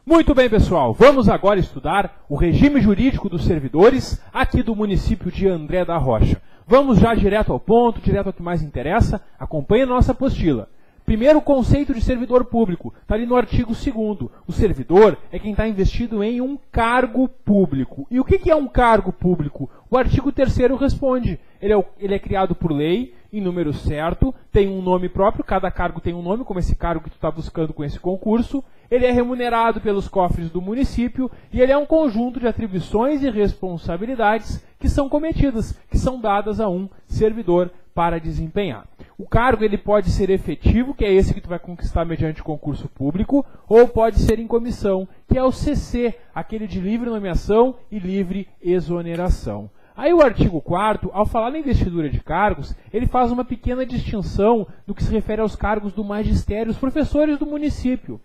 Muito bem, pessoal, vamos agora estudar o regime jurídico dos servidores aqui do município de André da Rocha. Vamos já direto ao ponto, direto ao que mais interessa. Acompanhe a nossa apostila. Primeiro, o conceito de servidor público, está ali no artigo 2º. O servidor é quem está investido em um cargo público. E o que é um cargo público? O artigo 3º responde. Ele é criado por lei, em número certo, tem um nome próprio, cada cargo tem um nome, como esse cargo que tu está buscando com esse concurso. Ele é remunerado pelos cofres do município e ele é um conjunto de atribuições e responsabilidades que são cometidas, que são dadas a um servidor para desempenhar. O cargo ele pode ser efetivo, que é esse que tu vai conquistar mediante concurso público, ou pode ser em comissão, que é o CC, aquele de livre nomeação e livre exoneração. Aí o artigo 4º, ao falar na investidura de cargos, ele faz uma pequena distinção no que se refere aos cargos do magistério, os professores do município.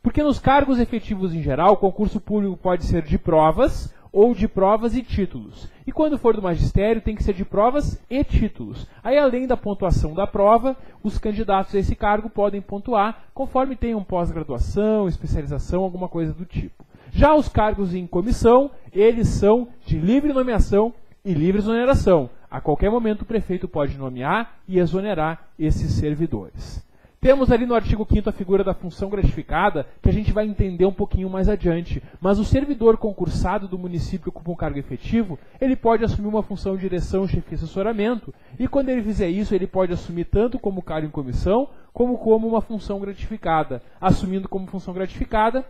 Porque nos cargos efetivos em geral, o concurso público pode ser de provas ou de provas e títulos. E quando for do magistério, tem que ser de provas e títulos. Aí, além da pontuação da prova, os candidatos a esse cargo podem pontuar conforme tenham pós-graduação, especialização, alguma coisa do tipo. Já os cargos em comissão, eles são de livre nomeação e livre exoneração. A qualquer momento o prefeito pode nomear e exonerar esses servidores. Temos ali no artigo 5º a figura da função gratificada, que a gente vai entender um pouquinho mais adiante. Mas o servidor concursado do município com um cargo efetivo, ele pode assumir uma função de direção, chefia e assessoramento. E quando ele fizer isso, ele pode assumir tanto como cargo em comissão, como uma função gratificada. Assumindo como função gratificada,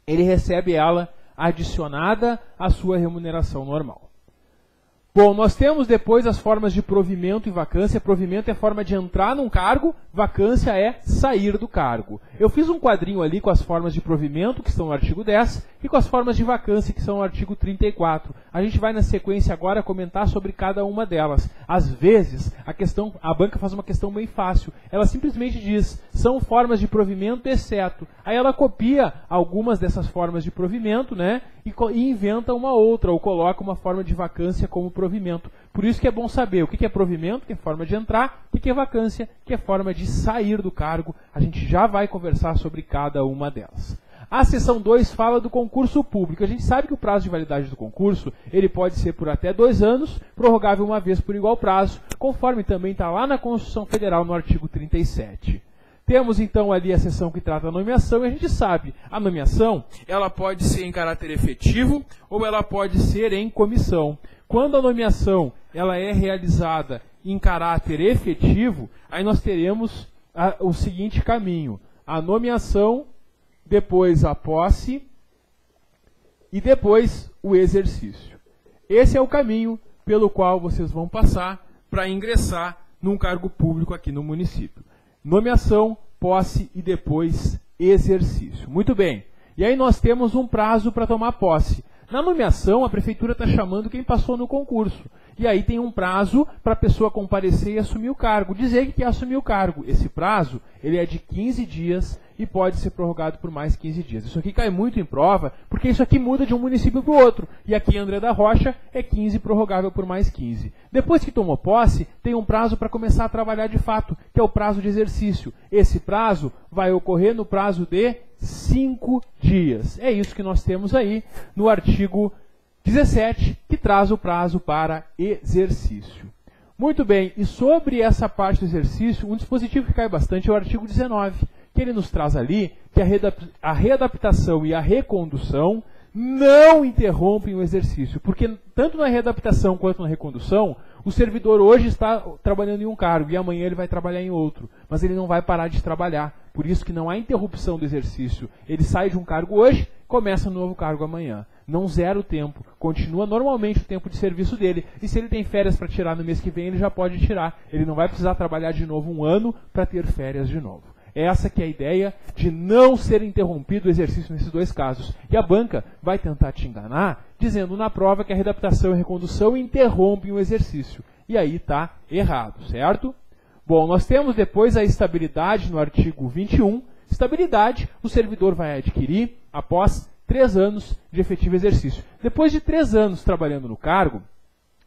ele recebe ela adicionada à sua remuneração normal. Bom, nós temos depois as formas de provimento e vacância. Provimento é a forma de entrar num cargo, vacância é sair do cargo. Eu fiz um quadrinho ali com as formas de provimento, que estão no artigo 10, e com as formas de vacância, que são no artigo 34. A gente vai na sequência agora comentar sobre cada uma delas. Às vezes, a banca faz uma questão bem fácil. Ela simplesmente diz, são formas de provimento exceto. Aí ela copia algumas dessas formas de provimento, né, e inventa uma outra, ou coloca uma forma de vacância como provimento. Por isso que é bom saber o que é provimento, que é forma de entrar, o que é vacância, que é forma de sair do cargo. A gente já vai conversar sobre cada uma delas. A seção 2 fala do concurso público. A gente sabe que o prazo de validade do concurso ele pode ser por até 2 anos, prorrogável uma vez por igual prazo, conforme também está lá na Constituição Federal, no artigo 37. Temos então ali a seção que trata da nomeação, e a gente sabe, a nomeação ela pode ser em caráter efetivo ou ela pode ser em comissão. Quando a nomeação ela é realizada em caráter efetivo, aí nós teremos o seguinte caminho: a nomeação, depois a posse e depois o exercício. Esse é o caminho pelo qual vocês vão passar para ingressar num cargo público aqui no município. Nomeação, posse e depois exercício. Muito bem. E aí nós temos um prazo para tomar posse. Na nomeação, a prefeitura está chamando quem passou no concurso. E aí tem um prazo para a pessoa comparecer e assumir o cargo, dizer que quer assumir o cargo. Esse prazo ele é de 15 dias e pode ser prorrogado por mais 15 dias. Isso aqui cai muito em prova, porque isso aqui muda de um município para o outro. E aqui em André da Rocha é 15 prorrogável por mais 15. Depois que tomou posse, tem um prazo para começar a trabalhar de fato, que é o prazo de exercício. Esse prazo vai ocorrer no prazo de 5 dias. É isso que nós temos aí no artigo 17, que traz o prazo para exercício. Muito bem, e sobre essa parte do exercício, um dispositivo que cai bastante é o artigo 19, que ele nos traz ali que a readaptação e a recondução não interrompem o exercício, porque tanto na readaptação quanto na recondução, o servidor hoje está trabalhando em um cargo e amanhã ele vai trabalhar em outro, mas ele não vai parar de trabalhar, por isso que não há interrupção do exercício. Ele sai de um cargo hoje, começa um novo cargo amanhã. Não zera o tempo, continua normalmente o tempo de serviço dele, e se ele tem férias para tirar no mês que vem, ele já pode tirar. Ele não vai precisar trabalhar de novo um ano para ter férias de novo. Essa que é a ideia de não ser interrompido o exercício nesses dois casos. E a banca vai tentar te enganar, dizendo na prova que a readaptação e a recondução interrompem o exercício. E aí está errado, certo? Bom, nós temos depois a estabilidade no artigo 21. Estabilidade, o servidor vai adquirir após 3 anos de efetivo exercício. Depois de 3 anos trabalhando no cargo,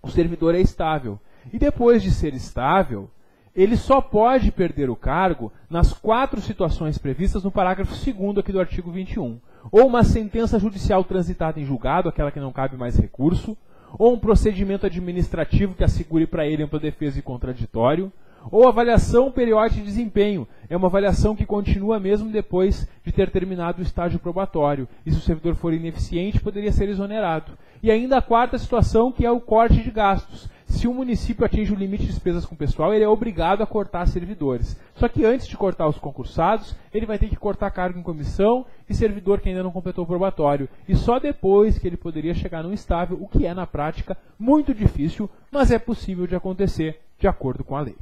o servidor é estável. E depois de ser estável, ele só pode perder o cargo nas 4 situações previstas no parágrafo 2º aqui do artigo 21. Ou uma sentença judicial transitada em julgado, aquela que não cabe mais recurso, ou um procedimento administrativo que assegure para ele ampla defesa e contraditório, ou avaliação periódica de desempenho. É uma avaliação que continua mesmo depois de ter terminado o estágio probatório. E se o servidor for ineficiente, poderia ser exonerado. E ainda a 4ª situação, que é o corte de gastos. Se o município atinge o limite de despesas com o pessoal, ele é obrigado a cortar servidores. Só que antes de cortar os concursados, ele vai ter que cortar cargo em comissão e servidor que ainda não completou o probatório. E só depois que ele poderia chegar num estável, o que é, na prática, muito difícil, mas é possível de acontecer, de acordo com a lei.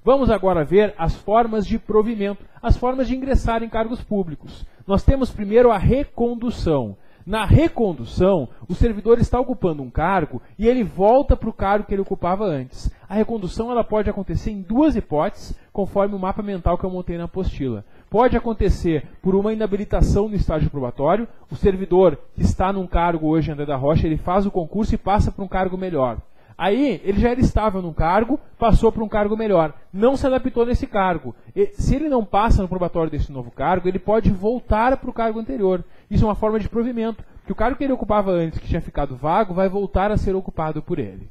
Vamos agora ver as formas de provimento, as formas de ingressar em cargos públicos. Nós temos primeiro a recondução. Na recondução, o servidor está ocupando um cargo e ele volta para o cargo que ele ocupava antes. A recondução ela pode acontecer em 2 hipóteses, conforme o mapa mental que eu montei na apostila. Pode acontecer por uma inabilitação no estágio probatório, o servidor que está num cargo hoje em André da Rocha, ele faz o concurso e passa para um cargo melhor. Aí, ele já era estável num cargo, passou para um cargo melhor. Não se adaptou nesse cargo. E, se ele não passa no probatório desse novo cargo, ele pode voltar para o cargo anterior. Isso é uma forma de provimento, porque o cargo que ele ocupava antes, que tinha ficado vago, vai voltar a ser ocupado por ele.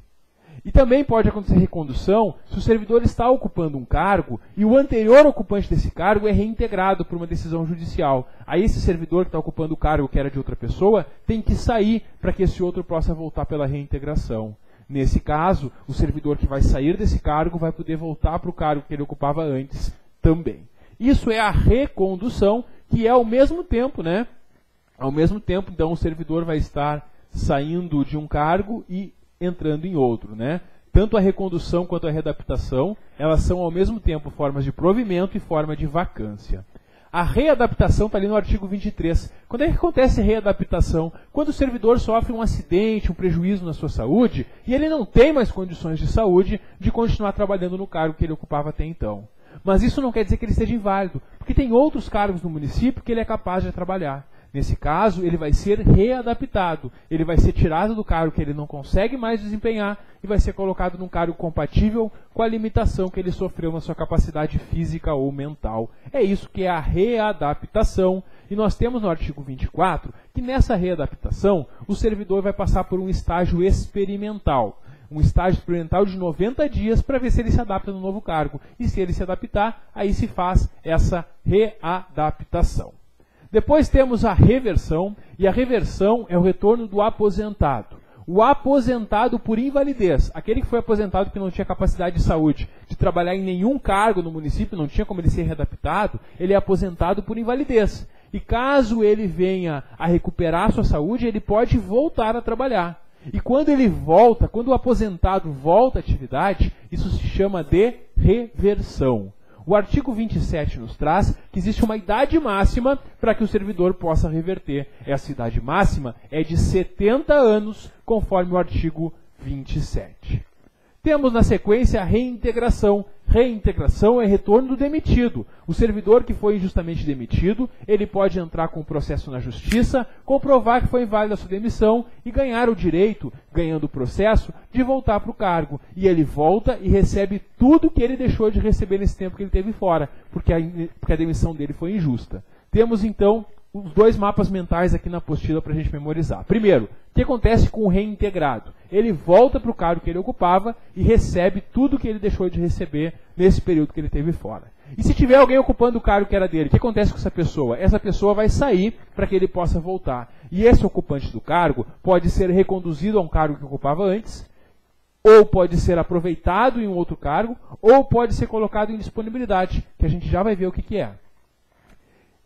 E também pode acontecer recondução se o servidor está ocupando um cargo e o anterior ocupante desse cargo é reintegrado por uma decisão judicial. Aí esse servidor que está ocupando o cargo que era de outra pessoa tem que sair para que esse outro possa voltar pela reintegração. Nesse caso, o servidor que vai sair desse cargo vai poder voltar para o cargo que ele ocupava antes também. Isso é a recondução, que é ao mesmo tempo, né? Ao mesmo tempo, então, o servidor vai estar saindo de um cargo e entrando em outro, né? Tanto a recondução quanto a readaptação, elas são ao mesmo tempo formas de provimento e forma de vacância. A readaptação está ali no artigo 23. Quando é que acontece a readaptação? Quando o servidor sofre um acidente, um prejuízo na sua saúde, e ele não tem mais condições de saúde de continuar trabalhando no cargo que ele ocupava até então. Mas isso não quer dizer que ele seja inválido, porque tem outros cargos no município que ele é capaz de trabalhar. Nesse caso, ele vai ser readaptado. Ele vai ser tirado do cargo que ele não consegue mais desempenhar e vai ser colocado num cargo compatível com a limitação que ele sofreu na sua capacidade física ou mental. É isso que é a readaptação. E nós temos no artigo 24 que nessa readaptação, o servidor vai passar por um estágio experimental. Um estágio experimental de 90 dias para ver se ele se adapta no novo cargo. E se ele se adaptar, aí se faz essa readaptação. Depois temos a reversão, e a reversão é o retorno do aposentado. O aposentado por invalidez, aquele que foi aposentado porque não tinha capacidade de saúde de trabalhar em nenhum cargo no município, não tinha como ele ser readaptado, ele é aposentado por invalidez. E caso ele venha a recuperar a sua saúde, ele pode voltar a trabalhar. E quando ele volta, quando o aposentado volta à atividade, isso se chama de reversão. O artigo 27 nos traz que existe uma idade máxima para que o servidor possa reverter. Essa idade máxima é de 70 anos, conforme o artigo 27. Temos na sequência a reintegração. Reintegração é retorno do demitido. O servidor que foi injustamente demitido, ele pode entrar com o processo na justiça, comprovar que foi inválida a sua demissão e ganhar o direito, ganhando o processo, de voltar para o cargo. E ele volta e recebe tudo que ele deixou de receber nesse tempo que ele teve fora, porque a demissão dele foi injusta. Temos então os 2 mapas mentais aqui na apostila para a gente memorizar. Primeiro, o que acontece com o reintegrado? Ele volta para o cargo que ele ocupava e recebe tudo que ele deixou de receber nesse período que ele teve fora. E se tiver alguém ocupando o cargo que era dele, o que acontece com essa pessoa? Essa pessoa vai sair para que ele possa voltar. E esse ocupante do cargo pode ser reconduzido a um cargo que ocupava antes, ou pode ser aproveitado em um outro cargo, ou pode ser colocado em disponibilidade, que a gente já vai ver o que é.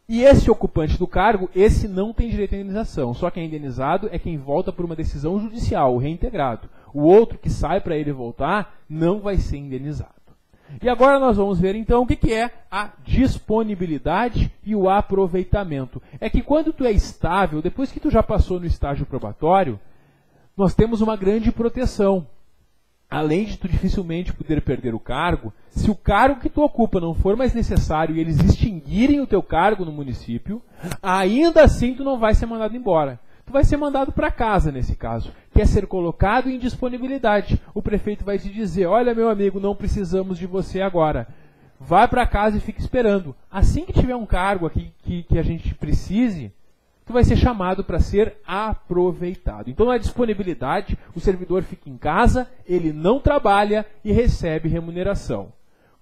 E esse ocupante do cargo, esse não tem direito à indenização. Só quem é indenizado é quem volta por uma decisão judicial, o reintegrado. O outro que sai para ele voltar não vai ser indenizado. E agora nós vamos ver então o que é a disponibilidade e o aproveitamento. É que quando tu é estável, depois que tu já passou no estágio probatório, nós temos uma grande proteção. Além de tu dificilmente poder perder o cargo, se o cargo que tu ocupa não for mais necessário e eles extinguirem o teu cargo no município, ainda assim tu não vai ser mandado embora. Tu vai ser mandado para casa nesse caso. quer ser colocado em disponibilidade. O prefeito vai te dizer, olha meu amigo, não precisamos de você agora. Vai para casa e fica esperando. Assim que tiver um cargo aqui que a gente precise, tu vai ser chamado para ser aproveitado. Então, na disponibilidade, o servidor fica em casa, ele não trabalha e recebe remuneração.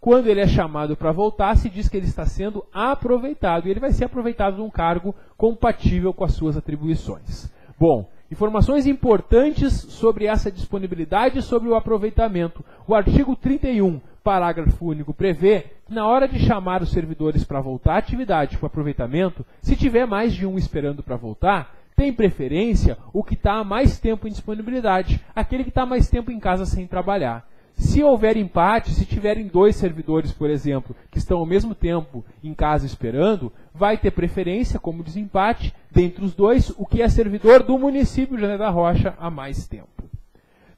Quando ele é chamado para voltar, se diz que ele está sendo aproveitado. E ele vai ser aproveitado num cargo compatível com as suas atribuições. Bom, informações importantes sobre essa disponibilidade e sobre o aproveitamento. O artigo 31, parágrafo único, prevê que na hora de chamar os servidores para voltar à atividade com aproveitamento, se tiver mais de um esperando para voltar, tem preferência o que está há mais tempo em disponibilidade, aquele que está mais tempo em casa sem trabalhar. Se houver empate, se tiverem 2 servidores, por exemplo, que estão ao mesmo tempo em casa esperando, vai ter preferência, como desempate, dentre os 2, o que é servidor do município de André da Rocha há mais tempo.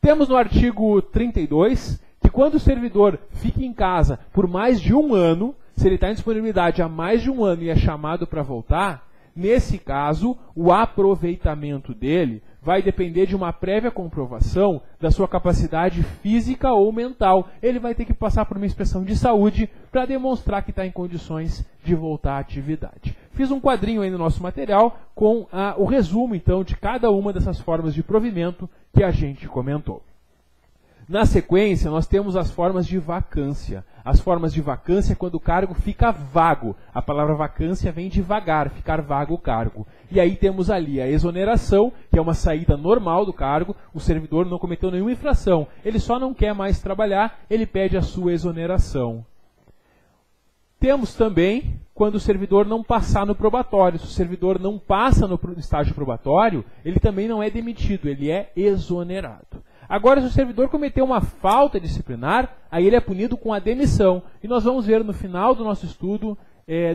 Temos no artigo 32, que quando o servidor fica em casa por mais de 1 ano, se ele está em disponibilidade há mais de 1 ano e é chamado para voltar, nesse caso, o aproveitamento dele vai depender de uma prévia comprovação da sua capacidade física ou mental. Ele vai ter que passar por uma inspeção de saúde para demonstrar que está em condições de voltar à atividade. Fiz um quadrinho aí no nosso material com o resumo, então, de cada uma dessas formas de provimento que a gente comentou. Na sequência, nós temos as formas de vacância. As formas de vacância é quando o cargo fica vago. A palavra vacância vem de vagar, ficar vago o cargo. E aí temos ali a exoneração, que é uma saída normal do cargo. O servidor não cometeu nenhuma infração. Ele só não quer mais trabalhar, ele pede a sua exoneração. Temos também quando o servidor não passar no probatório. Se o servidor não passa no estágio probatório, ele também não é demitido, ele é exonerado. Agora, se o servidor cometeu uma falta disciplinar, aí ele é punido com a demissão. E nós vamos ver no final do nosso estudo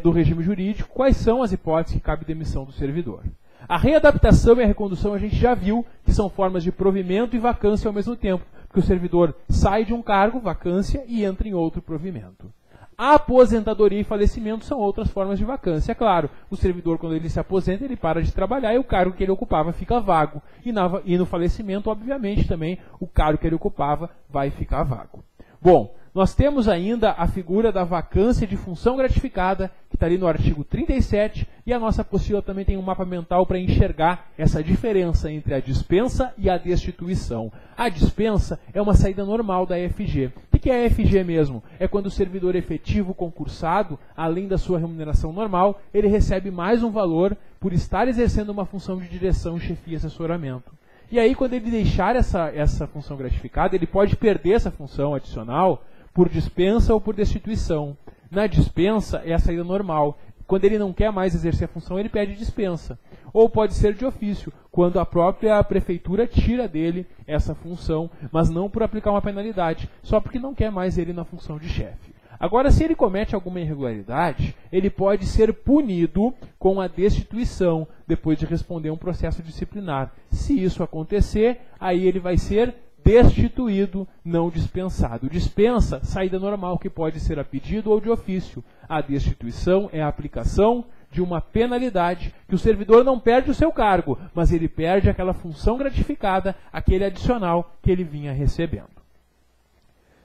do regime jurídico quais são as hipóteses que cabe demissão do servidor. A readaptação e a recondução a gente já viu que são formas de provimento e vacância ao mesmo tempo, porque o servidor sai de um cargo, vacância, e entra em outro provimento. A aposentadoria e falecimento são outras formas de vacância. É claro, o servidor, quando ele se aposenta, ele para de trabalhar e o cargo que ele ocupava fica vago. E no falecimento, obviamente, também o cargo que ele ocupava vai ficar vago. Bom, nós temos ainda a figura da vacância de função gratificada, que está ali no artigo 37, e a nossa apostila também tem um mapa mental para enxergar essa diferença entre a dispensa e a destituição. A dispensa é uma saída normal da EFG. O que é a EFG mesmo? É quando o servidor efetivo concursado, além da sua remuneração normal, ele recebe mais um valor por estar exercendo uma função de direção, chefia e assessoramento. E aí, quando ele deixar essa função gratificada, ele pode perder essa função adicional por dispensa ou por destituição. Na dispensa, é a saída normal. Quando ele não quer mais exercer a função, ele pede dispensa. Ou pode ser de ofício, quando a própria prefeitura tira dele essa função, mas não por aplicar uma penalidade, só porque não quer mais ele na função de chefe. Agora, se ele comete alguma irregularidade, ele pode ser punido com a destituição, depois de responder um processo disciplinar. Se isso acontecer, aí ele vai ser destituído, não dispensado. Dispensa, saída normal, que pode ser a pedido ou de ofício. A destituição é a aplicação de uma penalidade, que o servidor não perde o seu cargo, mas ele perde aquela função gratificada, aquele adicional que ele vinha recebendo.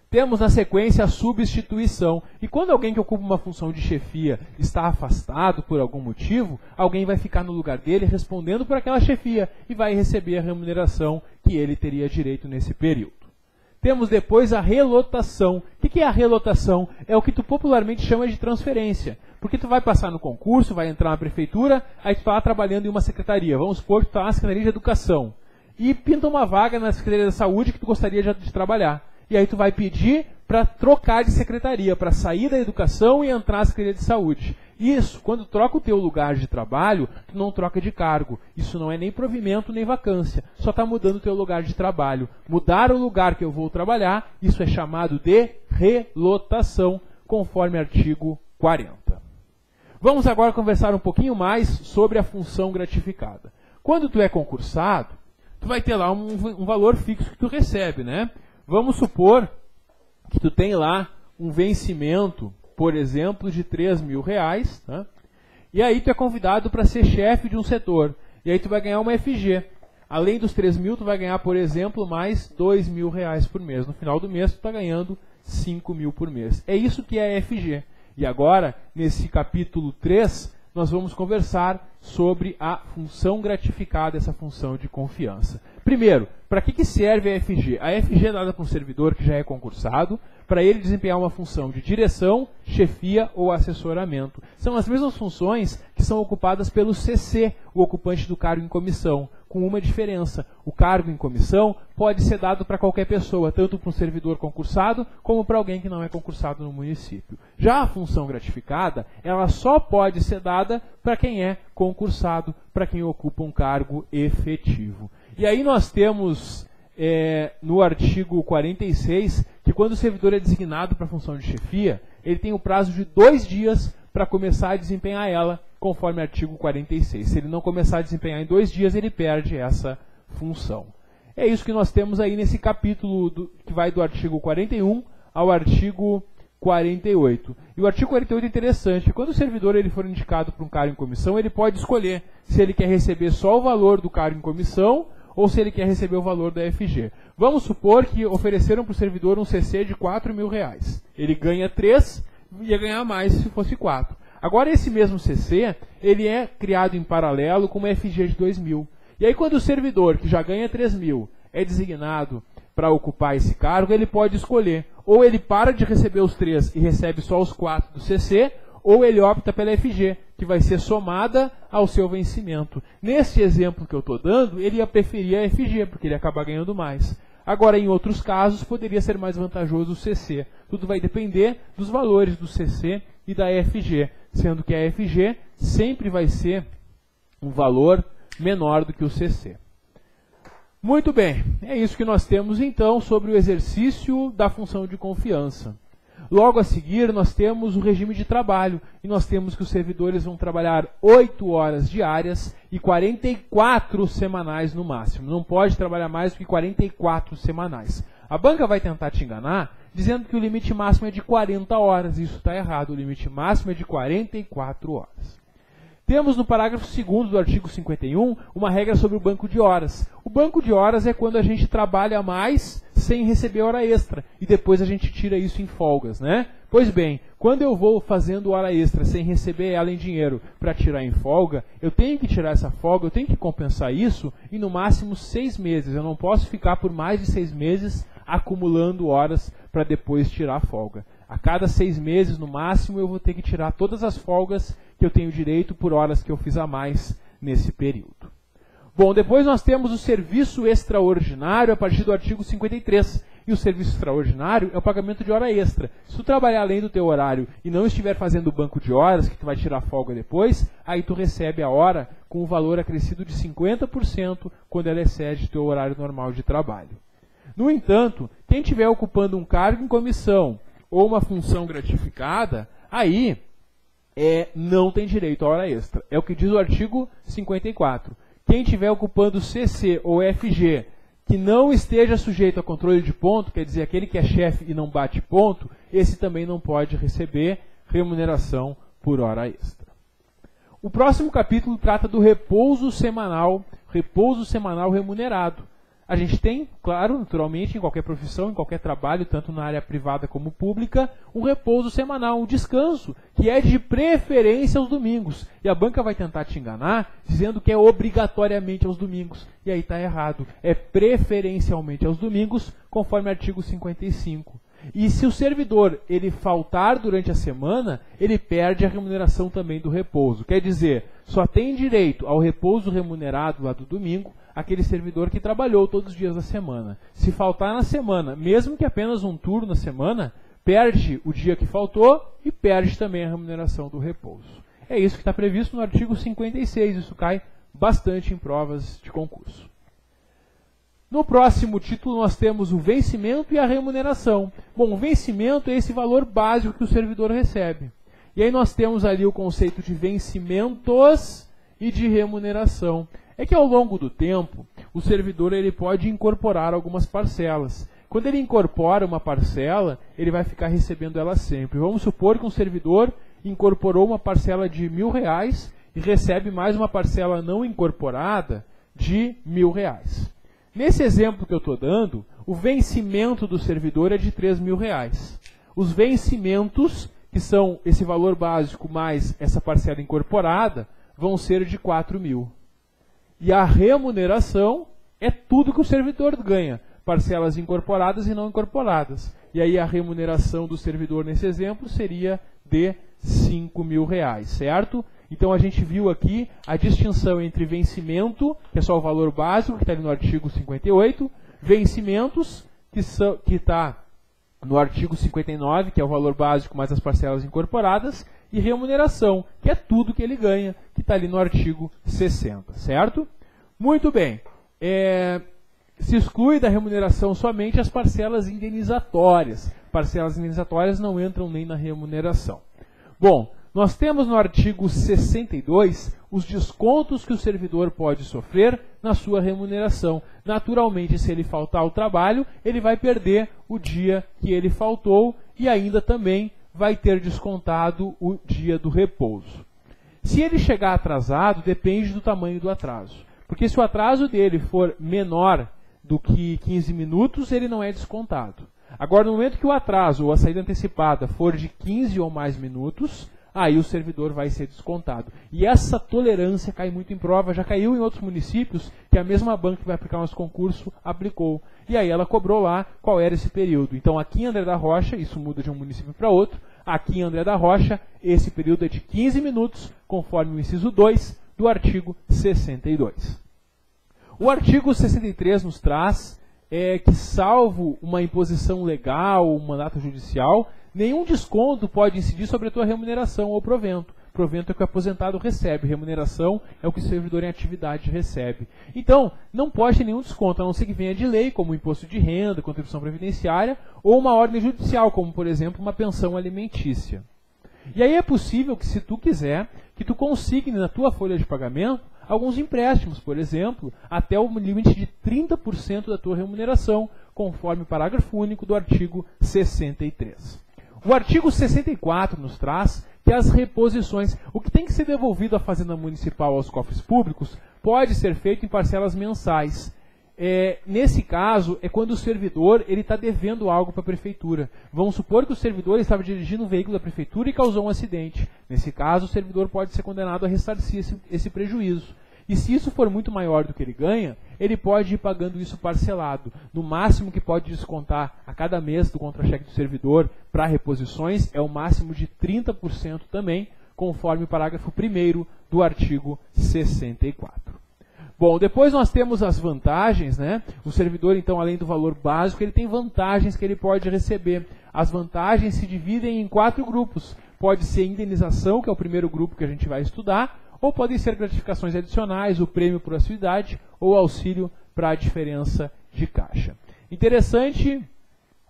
Temos na sequência a substituição. E quando alguém que ocupa uma função de chefia está afastado por algum motivo, alguém vai ficar no lugar dele respondendo por aquela chefia e vai receber a remuneração que ele teria direito nesse período. Temos depois a relotação. O que é a relotação? É o que tu popularmente chama de transferência. Porque tu vai passar no concurso, vai entrar na prefeitura, aí tu está lá trabalhando em uma secretaria. Vamos supor que tu está na Secretaria de Educação. E pinta uma vaga na Secretaria da Saúde que tu gostaria de trabalhar. E aí tu vai pedir para trocar de secretaria, para sair da educação e entrar na Secretaria de Saúde. Isso, quando troca o teu lugar de trabalho, tu não troca de cargo. Isso não é nem provimento, nem vacância. Só está mudando o teu lugar de trabalho. Mudar o lugar que eu vou trabalhar, isso é chamado de relotação, conforme artigo 40. Vamos agora conversar um pouquinho mais sobre a função gratificada. Quando tu é concursado, tu vai ter lá um valor fixo que tu recebe, né? Vamos supor que tu tem lá um vencimento, por exemplo, de R$3.000, tá? E aí tu é convidado para ser chefe de um setor. E aí tu vai ganhar uma FG. Além dos 3 mil, tu vai ganhar, por exemplo, mais 2 mil reais por mês. No final do mês, tu está ganhando 5 mil por mês. É isso que é a FG. E agora, nesse capítulo 3, nós vamos conversar sobre a função gratificada, essa função de confiança. Primeiro, para que serve a FG? A FG é dada para um servidor que já é concursado, para ele desempenhar uma função de direção, chefia ou assessoramento. São as mesmas funções que são ocupadas pelo CC, o ocupante do cargo em comissão, com uma diferença. O cargo em comissão pode ser dado para qualquer pessoa, tanto para um servidor concursado, como para alguém que não é concursado no município. Já a função gratificada, ela só pode ser dada para quem é concursado, para quem ocupa um cargo efetivo. E aí nós temos no artigo 46, que quando o servidor é designado para a função de chefia, ele tem o prazo de 2 dias para começar a desempenhar ela, conforme o artigo 46. Se ele não começar a desempenhar em 2 dias, ele perde essa função. É isso que nós temos aí nesse capítulo que vai do artigo 41 ao artigo 48. E o artigo 48 é interessante, quando o servidor ele for indicado para um cargo em comissão, ele pode escolher se ele quer receber só o valor do cargo em comissão ou se ele quer receber o valor da FG. Vamos supor que ofereceram para o servidor um CC de 4 mil reais. Ele ganha 3, ia ganhar mais se fosse 4. Agora esse mesmo CC, ele é criado em paralelo com uma FG de 2 mil. E aí quando o servidor, que já ganha 3 mil, é designado para ocupar esse cargo, ele pode escolher. Ou ele para de receber os 3 e recebe só os 4 do CC, ou ele opta pela FG, que vai ser somada ao seu vencimento. Nesse exemplo que eu estou dando, ele ia preferir a FG, porque ele acaba ganhando mais. Agora, em outros casos, poderia ser mais vantajoso o CC. Tudo vai depender dos valores do CC e da FG, sendo que a FG sempre vai ser um valor menor do que o CC. Muito bem, é isso que nós temos então sobre o exercício da função de confiança. Logo a seguir, nós temos o regime de trabalho, e nós temos que os servidores vão trabalhar 8 horas diárias e 44 semanais no máximo. Não pode trabalhar mais do que 44 semanais. A banca vai tentar te enganar, dizendo que o limite máximo é de 40 horas. Isso está errado, o limite máximo é de 44 horas. Temos no parágrafo 2º do artigo 51 uma regra sobre o banco de horas. O banco de horas é quando a gente trabalha mais sem receber hora extra e depois a gente tira isso em folgas, né? Pois bem, quando eu vou fazendo hora extra sem receber ela em dinheiro para tirar em folga, eu tenho que tirar essa folga, eu tenho que compensar isso em no máximo 6 meses. Eu não posso ficar por mais de 6 meses acumulando horas para depois tirar a folga. A cada 6 meses, no máximo, eu vou ter que tirar todas as folgas que eu tenho direito por horas que eu fiz a mais nesse período. Bom, depois nós temos o serviço extraordinário a partir do artigo 53. E o serviço extraordinário é o pagamento de hora extra. Se tu trabalhar além do teu horário e não estiver fazendo o banco de horas, que tu vai tirar folga depois, aí tu recebe a hora com o valor acrescido de 50% quando ela excede o teu horário normal de trabalho. No entanto, quem estiver ocupando um cargo em comissão ou uma função gratificada, aí não tem direito à hora extra. É o que diz o artigo 54. Quem estiver ocupando CC ou FG que não esteja sujeito a controle de ponto, quer dizer, aquele que é chefe e não bate ponto, esse também não pode receber remuneração por hora extra. O próximo capítulo trata do repouso semanal remunerado. A gente tem, claro, naturalmente, em qualquer profissão, em qualquer trabalho, tanto na área privada como pública, um repouso semanal, um descanso, que é de preferência aos domingos. E a banca vai tentar te enganar, dizendo que é obrigatoriamente aos domingos. E aí está errado. É preferencialmente aos domingos, conforme o artigo 55. E se o servidor ele faltar durante a semana, ele perde a remuneração também do repouso. Quer dizer, só tem direito ao repouso remunerado lá do domingo aquele servidor que trabalhou todos os dias da semana. Se faltar na semana, mesmo que apenas um turno na semana, perde o dia que faltou e perde também a remuneração do repouso. É isso que está previsto no artigo 56. Isso cai bastante em provas de concurso. No próximo título nós temos o vencimento e a remuneração. Bom, o vencimento é esse valor básico que o servidor recebe. E aí nós temos ali o conceito de vencimentos e de remuneração. É que ao longo do tempo, o servidor ele pode incorporar algumas parcelas. Quando ele incorpora uma parcela, ele vai ficar recebendo ela sempre. Vamos supor que um servidor incorporou uma parcela de R$1.000 e recebe mais uma parcela não incorporada de R$1.000. Nesse exemplo que eu estou dando, o vencimento do servidor é de R$3.000. Os vencimentos, que são esse valor básico mais essa parcela incorporada, vão ser de R$4.000. E a remuneração é tudo que o servidor ganha, parcelas incorporadas e não incorporadas. E aí a remuneração do servidor nesse exemplo seria de R$5.000, certo? Então a gente viu aqui a distinção entre vencimento, que é só o valor básico, que está ali no artigo 58, vencimentos, que está no artigo 59, que é o valor básico mais as parcelas incorporadas, e remuneração, que é tudo que ele ganha, que está ali no artigo 60, certo? Muito bem. Se exclui da remuneração somente as parcelas indenizatórias. Parcelas indenizatórias não entram nem na remuneração. Bom, nós temos no artigo 62 os descontos que o servidor pode sofrer na sua remuneração. Naturalmente, se ele faltar ao trabalho, ele vai perder o dia que ele faltou e ainda também vai ter descontado o dia do repouso. Se ele chegar atrasado, depende do tamanho do atraso. Porque se o atraso dele for menor do que 15 minutos, ele não é descontado. Agora, no momento que o atraso ou a saída antecipada for de 15 ou mais minutos, aí o servidor vai ser descontado. E essa tolerância cai muito em prova, já caiu em outros municípios, que a mesma banca que vai aplicar o nosso concurso aplicou. E aí ela cobrou lá qual era esse período. Então aqui em André da Rocha, isso muda de um município para outro, aqui em André da Rocha, esse período é de 15 minutos, conforme o inciso 2 do artigo 62. O artigo 63 nos traz que, salvo uma imposição legal ou um mandato judicial, nenhum desconto pode incidir sobre a tua remuneração ou provento. Provento é o que o aposentado recebe, remuneração é o que o servidor em atividade recebe. Então, não pode ter nenhum desconto, a não ser que venha de lei, como imposto de renda, contribuição previdenciária, ou uma ordem judicial, como, por exemplo, uma pensão alimentícia. E aí é possível que, se tu quiser, que tu consigne na tua folha de pagamento alguns empréstimos, por exemplo, até o limite de 30% da tua remuneração, conforme o parágrafo único do artigo 63. O artigo 64 nos traz que as reposições, o que tem que ser devolvido à Fazenda Municipal aos cofres públicos, pode ser feito em parcelas mensais. Nesse caso, é quando o servidor está devendo algo para a prefeitura. Vamos supor que o servidor estava dirigindo um veículo da prefeitura e causou um acidente. Nesse caso, o servidor pode ser condenado a ressarcir esse prejuízo. E se isso for muito maior do que ele ganha, ele pode ir pagando isso parcelado. No máximo que pode descontar a cada mês do contra-cheque do servidor para reposições é o máximo de 30% também, conforme o parágrafo 1º do artigo 64. Bom, depois nós temos as vantagens, né? O servidor, então, além do valor básico, ele tem vantagens que ele pode receber. As vantagens se dividem em 4 grupos. Pode ser indenização, que é o primeiro grupo que a gente vai estudar, ou podem ser gratificações adicionais, o prêmio por assiduidade ou auxílio para a diferença de caixa. Interessante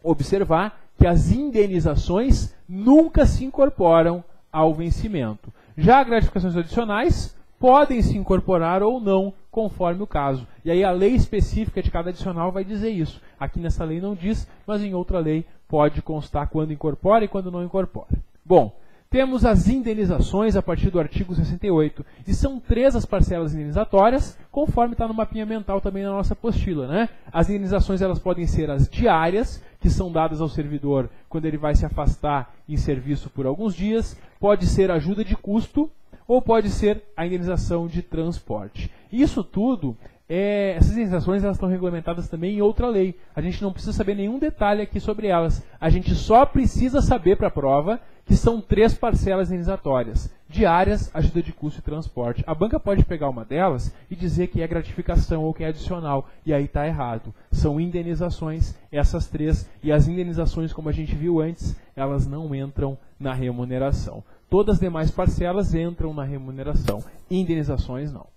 observar que as indenizações nunca se incorporam ao vencimento. Já gratificações adicionais podem se incorporar ou não, conforme o caso. E aí a lei específica de cada adicional vai dizer isso. Aqui nessa lei não diz, mas em outra lei pode constar quando incorpora e quando não incorpora. Bom, temos as indenizações a partir do artigo 68. E são 3 as parcelas indenizatórias, conforme está no mapinha mental também na nossa apostila, né? As indenizações elas podem ser as diárias, que são dadas ao servidor quando ele vai se afastar em serviço por alguns dias. Pode ser ajuda de custo, ou pode ser a indenização de transporte. Isso tudo, essas indenizações elas estão regulamentadas também em outra lei. A gente não precisa saber nenhum detalhe aqui sobre elas. A gente só precisa saber para a prova que são 3 parcelas indenizatórias: diárias, ajuda de custo e transporte. A banca pode pegar uma delas e dizer que é gratificação ou que é adicional, e aí está errado. São indenizações, essas 3, e as indenizações, como a gente viu antes, elas não entram na remuneração. Todas as demais parcelas entram na remuneração, indenizações não.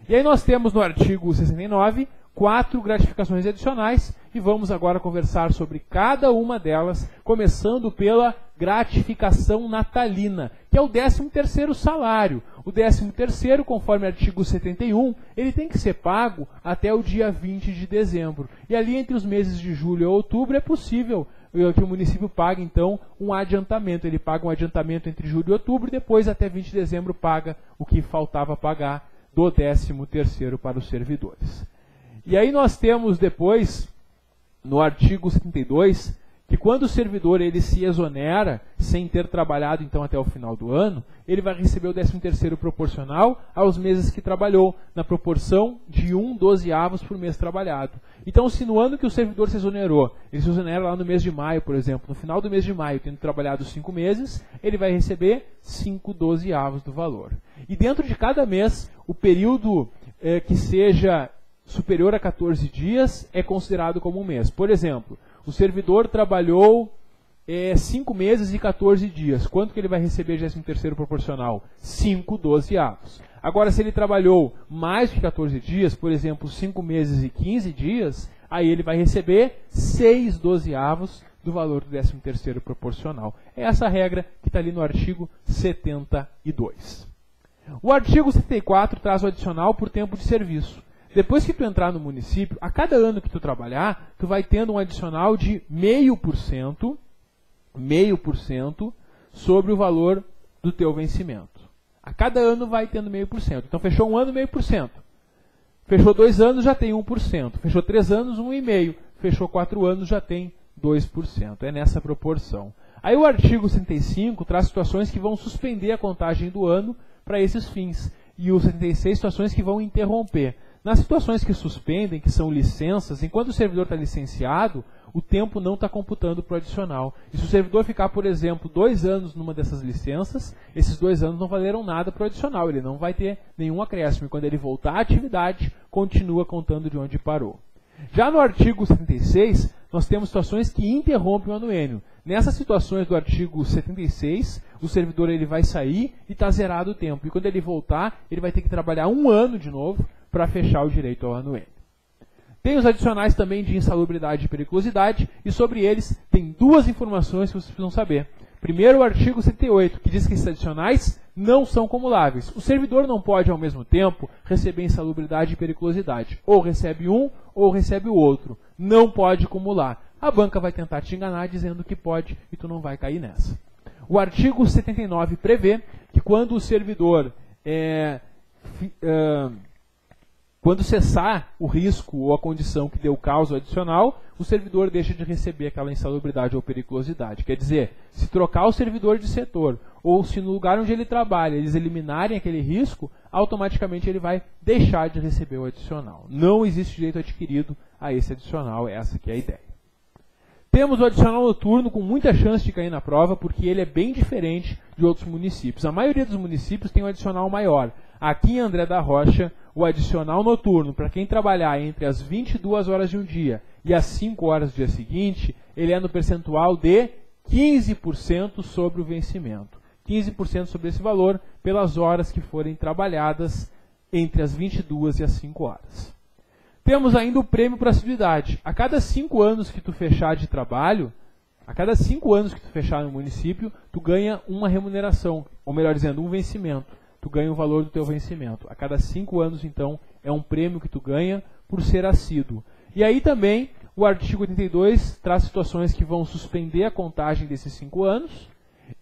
E aí nós temos no artigo 69 4 gratificações adicionais e vamos agora conversar sobre cada uma delas, começando pela gratificação natalina, que é o 13º salário. O 13º, conforme o artigo 71, ele tem que ser pago até o dia 20 de dezembro. E ali entre os meses de julho e outubro é possível que o município pague, então, um adiantamento. Ele paga um adiantamento entre julho e outubro e depois, até 20 de dezembro, paga o que faltava pagar do 13º para os servidores. E aí nós temos depois, no artigo 72, que quando o servidor ele se exonera sem ter trabalhado então até o final do ano, ele vai receber o 13º proporcional aos meses que trabalhou, na proporção de 1/12 por mês trabalhado. Então, se no ano que o servidor se exonerou, ele se exonera lá no mês de maio, por exemplo, no final do mês de maio, tendo trabalhado 5 meses, ele vai receber 5/12 do valor. E dentro de cada mês, o período que seja superior a 14 dias é considerado como um mês. Por exemplo, o servidor trabalhou 5 meses e 14 dias. Quanto que ele vai receber de 13º proporcional? 5/12. Agora, se ele trabalhou mais que 14 dias, por exemplo, 5 meses e 15 dias, aí ele vai receber 6/12 do valor do 13º proporcional. É essa a regra que está ali no artigo 72. O artigo 74 traz o adicional por tempo de serviço. Depois que tu entrar no município, a cada ano que tu trabalhar, tu vai tendo um adicional de 0,5% sobre o valor do teu vencimento. A cada ano vai tendo 0,5%. Então, fechou um ano, 0,5%. Fechou 2 anos, já tem 1%. Fechou 3 anos, 1,5%. Fechou 4 anos, já tem 2%. É nessa proporção. Aí o artigo 75 traz situações que vão suspender a contagem do ano para esses fins. E o 76, situações que vão interromper. Nas situações que suspendem, que são licenças, enquanto o servidor está licenciado, o tempo não está computando para o adicional. E se o servidor ficar, por exemplo, 2 anos numa dessas licenças, esses 2 anos não valeram nada para o adicional, ele não vai ter nenhum acréscimo. E quando ele voltar à atividade, continua contando de onde parou. Já no artigo 76, nós temos situações que interrompem o anuênio. Nessas situações do artigo 76, o servidor ele vai sair e está zerado o tempo. E quando ele voltar, ele vai ter que trabalhar 1 ano de novo para fechar o direito ao anuênio. Tem os adicionais também de insalubridade e periculosidade, e sobre eles tem 2 informações que vocês precisam saber. Primeiro, o artigo 78, que diz que esses adicionais não são cumuláveis. O servidor não pode, ao mesmo tempo, receber insalubridade e periculosidade. Ou recebe um, ou recebe o outro. Não pode cumular. A banca vai tentar te enganar dizendo que pode, e tu não vai cair nessa. O artigo 79 prevê que quando o servidor quando cessar o risco ou a condição que deu causa adicional, o servidor deixa de receber aquela insalubridade ou periculosidade. Quer dizer, se trocar o servidor de setor, ou se no lugar onde ele trabalha eles eliminarem aquele risco, automaticamente ele vai deixar de receber o adicional. Não existe direito adquirido a esse adicional, essa que é a ideia. Temos o adicional noturno com muita chance de cair na prova, porque ele é bem diferente de outros municípios. A maioria dos municípios tem um adicional maior. Aqui em André da Rocha, o adicional noturno, para quem trabalhar entre as 22 horas de um dia e as 5 horas do dia seguinte, ele é no percentual de 15% sobre o vencimento. 15% sobre esse valor pelas horas que forem trabalhadas entre as 22 e as 5 horas. Temos ainda o prêmio por assiduidade. A cada 5 anos que tu fechar de trabalho, a cada 5 anos que tu fechar no município, tu ganha uma remuneração, ou melhor dizendo, um vencimento. Tu ganha o valor do teu vencimento. A cada 5 anos, então, é um prêmio que tu ganha por ser assíduo. E aí também, o artigo 82 traz situações que vão suspender a contagem desses 5 anos.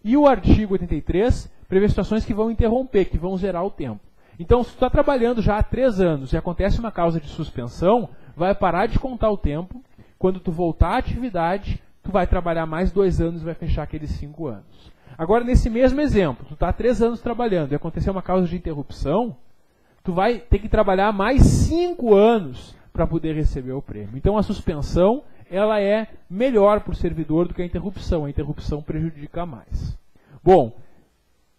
E o artigo 83 prevê situações que vão interromper, que vão zerar o tempo. Então, se tu está trabalhando já há 3 anos e acontece uma causa de suspensão, vai parar de contar o tempo. Quando tu voltar à atividade, tu vai trabalhar mais 2 anos e vai fechar aqueles 5 anos. Agora, nesse mesmo exemplo, tu está há 3 anos trabalhando e aconteceu uma causa de interrupção, tu vai ter que trabalhar mais 5 anos para poder receber o prêmio. Então, a suspensão ela é melhor para o servidor do que a interrupção. A interrupção prejudica mais. Bom,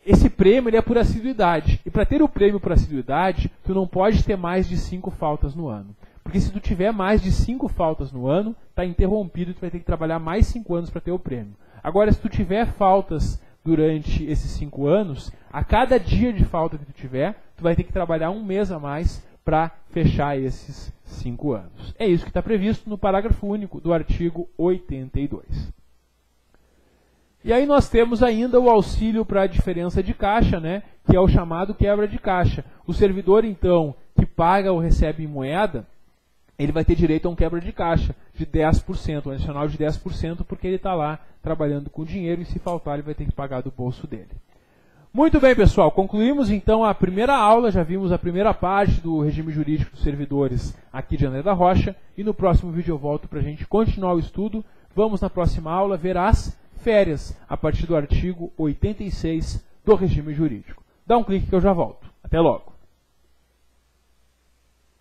esse prêmio ele é por assiduidade. E para ter o prêmio por assiduidade, tu não pode ter mais de 5 faltas no ano. Porque se tu tiver mais de 5 faltas no ano, está interrompido e tu vai ter que trabalhar mais 5 anos para ter o prêmio. Agora, se tu tiver faltas durante esses 5 anos, a cada dia de falta que tu tiver, tu vai ter que trabalhar 1 mês a mais para fechar esses 5 anos. É isso que está previsto no parágrafo único do artigo 82. E aí nós temos ainda o auxílio para a diferença de caixa, né, que é o chamado quebra de caixa. O servidor, então, que paga ou recebe em moeda, ele vai ter direito a um quebra de caixa de 10%, um adicional de 10%, porque ele está lá trabalhando com dinheiro e se faltar ele vai ter que pagar do bolso dele. Muito bem, pessoal, concluímos então a primeira aula, já vimos a primeira parte do regime jurídico dos servidores aqui de André da Rocha, e no próximo vídeo eu volto para a gente continuar o estudo. Vamos na próxima aula ver as férias a partir do artigo 86 do regime jurídico. Dá um clique que eu já volto. Até logo.